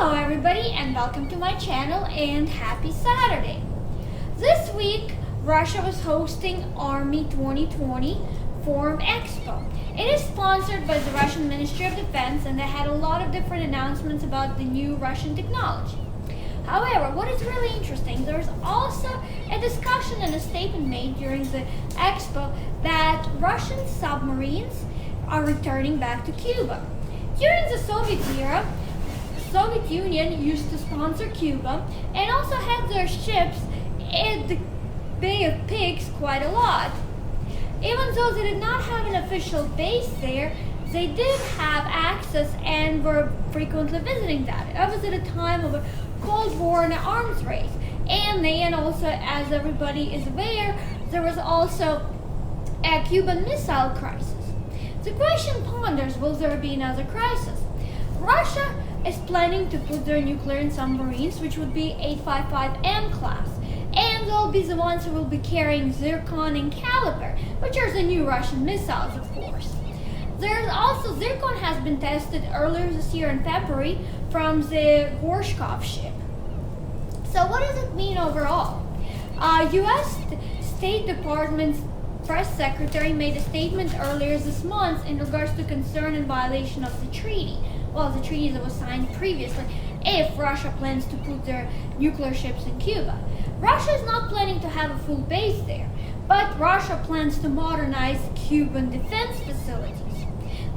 Hello everybody and welcome to my channel and happy Saturday. This week Russia was hosting Army 2020 Forum Expo. It is sponsored by the Russian Ministry of Defense and they had a lot of different announcements about the new Russian technology. However, what is really interesting, there's also a discussion and a statement made during the expo that Russian submarines are returning back to Cuba. During the Soviet era, Soviet Union used to sponsor Cuba and also had their ships in the Bay of Pigs quite a lot. Even though they did not have an official base there, they did have access and were frequently visiting that. That was at a time of a Cold War and an arms race. And also, as everybody is aware, there was also a Cuban Missile Crisis. The question ponders, will there be another crisis? Russia is planning to put their nuclear in submarines, which would be 855M class. And they'll be the ones who will be Zircon and Caliber, which are the new Russian missiles, of course. There's also, Zircon has been tested earlier this year in February from the Gorshkov ship. So what does it mean overall? U.S. State Department's press secretary made a statement earlier this month in regards to concern and violation of the treaty. Well, the treaty that was signed previously, if Russia plans to put their nuclear ships in Cuba. Russia is not planning to have a full base there, but Russia plans to modernize Cuban defense facilities.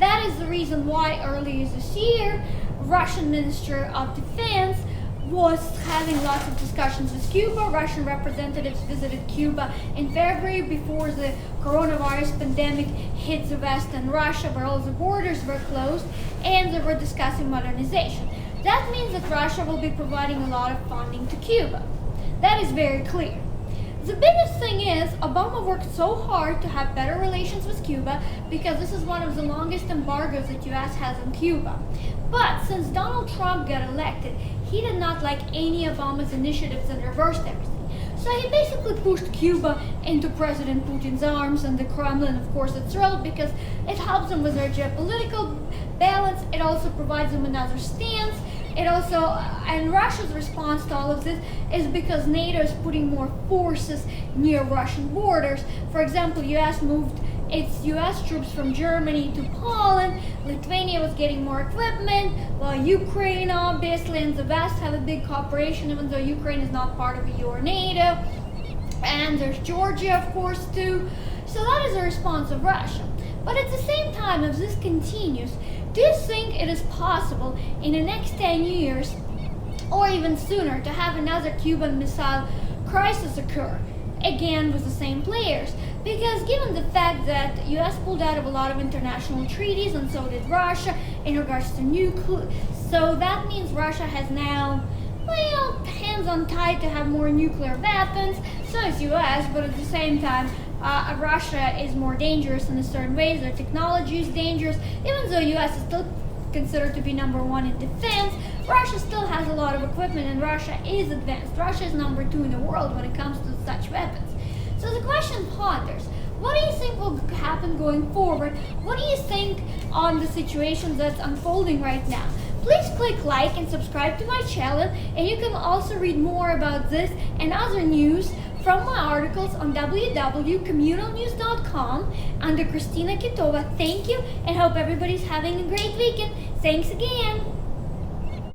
That is the reason why earlier this year, Russian Minister of Defense was having lots of discussions with Cuba. Russian representatives visited Cuba in February before the coronavirus pandemic hit the West and Russia, where all the borders were closed, and they were discussing modernization. That means that Russia will be providing a lot of funding to Cuba. That is very clear. The biggest thing is, Obama worked so hard to have better relations with Cuba because this is one of the longest embargoes that U.S. has on Cuba. But since Donald Trump got elected, he did not like any of Obama's initiatives and reversed everything. So he basically pushed Cuba into President Putin's arms, and the Kremlin, of course, is thrilled because it helps them with their geopolitical balance. It also provides them another stance. And Russia's response to all of this is because NATO is putting more forces near Russian borders. For example, U.S. moved its U.S. troops from Germany to Poland. Lithuania was getting more equipment, while Ukraine, obviously, and the West have a big cooperation, even though Ukraine is not part of EU or NATO. And there's Georgia, of course, too. So that is the response of Russia. But at the same time, if this continues, do you think it is possible in the next 10 years, or even sooner, to have another Cuban Missile Crisis occur, again with the same players? Because given the fact that U.S. pulled out of a lot of international treaties, and so did Russia, in regards to nuclear, so that means Russia has now, well, hands on tight to have more nuclear weapons. So is U.S., but at the same time, Russia is more dangerous in a certain ways. Their technology is dangerous. Even though U.S. is still considered to be number one in defense, Russia still has a lot of equipment and Russia is advanced. Russia is number 2 in the world when it comes to such weapons. So the question ponders, what do you think will happen going forward? What do you think on the situation that's unfolding right now? Please click like and subscribe to my channel, and you can also read more about this and other news from my articles on www.communalnews.com under Kristina Kitova. Thank you, and hope everybody's having a great weekend. Thanks again.